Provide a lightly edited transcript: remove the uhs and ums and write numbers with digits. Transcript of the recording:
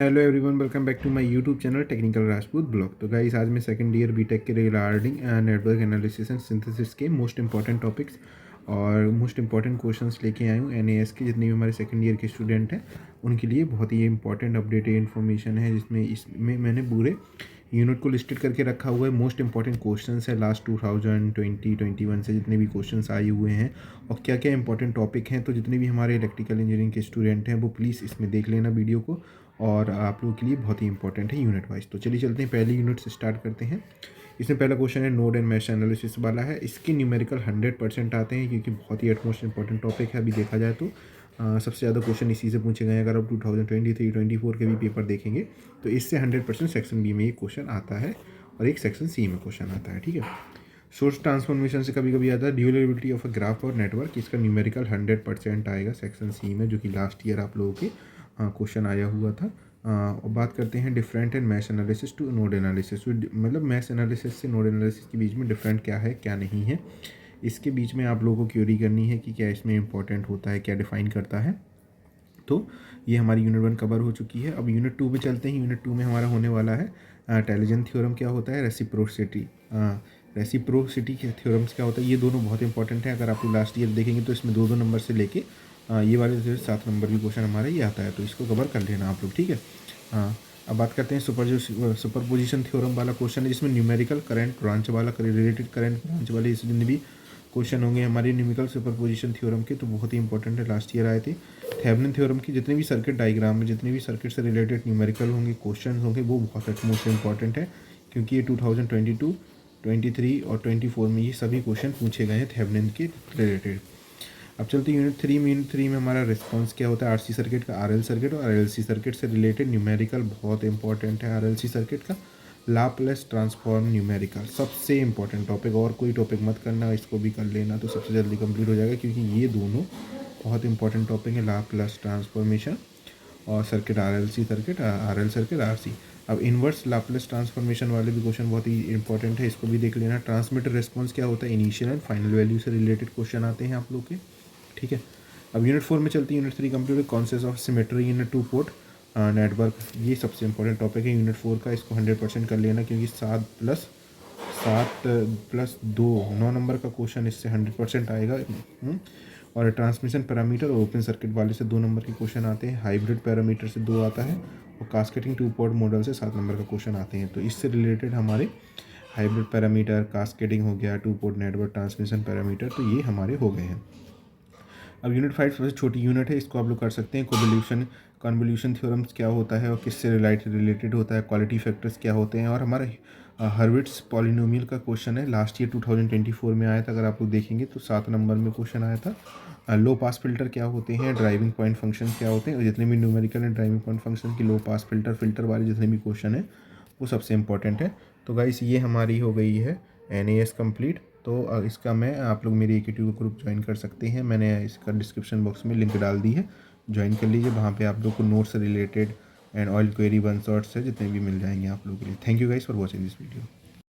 Hello everyone, welcome back to my YouTube channel technical Rajput blog. तो guys, आज मैं second year BTech के regarding network analysis and synthesis के most important topics और most important questions लेके आया हूँ। एनएएस के जितने भी हमारे सेकंड ईयर के स्टूडेंट हैं उनके लिए बहुत ही इंपॉर्टेंट अपडेटेड इन्फॉर्मेशन है, जिसमें इसमें मैंने पूरे यूनिट को लिस्टेड करके रखा हुआ है। मोस्ट इंपॉर्टेंट क्वेश्चंस है लास्ट 2020-21 से जितने भी क्वेश्चंस आए हुए हैं और क्या क्या इंपॉर्टेंट टॉपिक हैं। तो जितने भी हमारे इलेक्ट्रिकल इंजीनियरिंग के स्टूडेंट हैं वो प्लीज़ इसमें देख लेना वीडियो को, और आप लोगों के लिए बहुत ही इंपॉर्टेंट है यूनिट वाइज। तो चलिए चलते हैं, पहले यूनिट से स्टार्ट करते हैं। इसमें पहला क्वेश्चन है नोड एंड मैश एनालिसिस वाला है। इसके न्यूमेरिकल 100% आते हैं क्योंकि बहुत ही एटमोस्ट इंपॉर्टेंट टॉपिक है। अभी देखा जाए तो सबसे ज़्यादा क्वेश्चन इसी से पूछे गए हैं। अगर आप 2023-24 के भी पेपर देखेंगे तो इससे 100% सेक्शन बी में ये क्वेश्चन आता है और एक सेक्शन सी में क्वेश्चन आता है। ठीक है, सोर्स ट्रांसफॉर्मेशन से कभी कभी आता है ड्यूरेबिलिटी ऑफ अ ग्राफ और नेटवर्क। इसका न्यूमेरिकल 100% आएगा सेक्शन सी में, जो कि लास्ट ईयर आप लोगों के क्वेश्चन आया हुआ था। और बात करते हैं different and mesh analysis to node analysis. मतलब मैश एनालिसिस से नोड एनालिसिस के बीच में डिफरेंट क्या है क्या नहीं है, इसके बीच में आप लोगों को क्यूरी करनी है कि क्या इसमें इंपॉर्टेंट होता है, क्या डिफाइन करता है। तो ये हमारी यूनिट 1 कवर हो चुकी है। अब यूनिट 2 में चलते हैं। यूनिट 2 में हमारा होने वाला है टेलीजन थ्योरम क्या होता है, रेसिप्रोसिटी के थ्योरम्स क्या होता है। ये दोनों बहुत इंपॉर्टेंट है। अगर आप लास्ट ईयर देखेंगे तो इसमें 2-2 नंबर से लेके ये वाले जो 7 नंबर की क्वेश्चन हमारा ये आता है, तो इसको कवर कर लेना आप लोग। ठीक है, अब बात करते हैं सुपरपोजिशन थ्योरम वाला क्वेश्चन है, जिसमें न्यूमेरिकल करंट ब्रांच वाला रिलेटेड करंट ब्रांच वाले जितने भी क्वेश्चन होंगे हमारे न्यूमेरिकल सुपरपोजिशन थ्योरम के, तो बहुत ही इंपॉर्टेंट है, लास्ट ईयर आए थे। थेवेनिन थ्योरम की जितने भी सर्किट डायग्राम में जितने भी सर्किट से रिलेटेड न्यूमेरिकल होंगे क्वेश्चन होंगे वो बहुत मोस्ट इंपॉर्टेंट है, क्योंकि ये 2022, 23 और 24 में ये सभी क्वेश्चन पूछे गए हैं थेवेनिन के रिलेटेड। अब चलते हैं यूनिट 3 में। यूनिट 3 में हमारा रिस्पॉन्स क्या होता है आरसी सर्किट का, आरएल सर्किट और आरएलसी सर्किट से रिलेटेड न्यूमेरिकल बहुत इंपॉर्टेंट है। आरएलसी सर्किट का लाप्लास ट्रांसफॉर्म न्यूमेरिकल सबसे इंपॉर्टेंट टॉपिक, और कोई टॉपिक मत करना, इसको भी कर लेना तो सबसे जल्दी कंप्लीट हो जाएगा, क्योंकि ये दोनों बहुत इंपॉर्टेंट टॉपिक है, लाप्लास ट्रांसफॉर्मेशन और circuit RLC circuit, RL circuit, RC. अब इन्वर्स लाप्लास ट्रांसफॉर्मेशन वाले भी क्वेश्चन बहुत ही इंपॉर्टेंट है, इसको भी देख लेना। ट्रांसमिटर रिस्पॉन्स क्या होता है, इनिशियल एंड फाइनल वैल्यू से रिलेटेड क्वेश्चन आते हैं आप लोग के। ठीक है, अब यूनिट 4 में चलती है। Unit 3 complete, concept of symmetry in 2 port network. ये सबसे इंपॉर्टेंट टॉपिक है यूनिट 4 का, इसको 100% कर लेना, क्योंकि 7+7+2 9 नंबर का क्वेश्चन इससे 100% आएगा। और ट्रांसमिशन पैरामीटर और ओपन सर्किट वाले से 2 नंबर के क्वेश्चन आते हैं, हाइब्रिड पैरामीटर से 2 आता है, और कास्केटिंग 2 पोर्ट मॉडल से 7 नंबर का क्वेश्चन आते हैं। तो इससे रिलेटेड हमारे हाइब्रिड पैरामीटर, कास्केटिंग हो गया, 2 पोर्ट नेटवर्क, ट्रांसमिशन पैरामीटर, तो ये हमारे हो गए हैं। अब यूनिट 5 सबसे छोटी यूनिट है, इसको आप लोग कर सकते हैं। कन्वोल्यूशन थ्योरम्स क्या होता है और किससे रिलेटेड होता है, क्वालिटी फैक्टर्स क्या होते हैं, और हमारा हर्विट्स पॉलिनोमियल का क्वेश्चन है, लास्ट ईयर 2024 में आया था। अगर आप लोग देखेंगे तो 7 नंबर में क्वेश्चन आया था। लो पास फिल्टर क्या होते हैं, ड्राइविंग पॉइंट फंक्शन क्या होते हैं, और जितने भी numerical and driving point function की लो पास फिल्टर वाले जितने भी क्वेश्चन है वो सबसे इंपॉर्टेंट है। तो गाइस, ये हमारी हो गई है एनएएस कंप्लीट। तो इसका मैं आप लोग मेरे EQ ग्रुप ज्वाइन कर सकते हैं, मैंने इसका डिस्क्रिप्शन बॉक्स में लिंक डाल दी है, ज्वाइन कर लीजिए। वहाँ पे आप लोग को notes related and oil query 1 shorts है जितने भी मिल जाएंगे आप लोगों के लिए। Thank you guys for watching this video.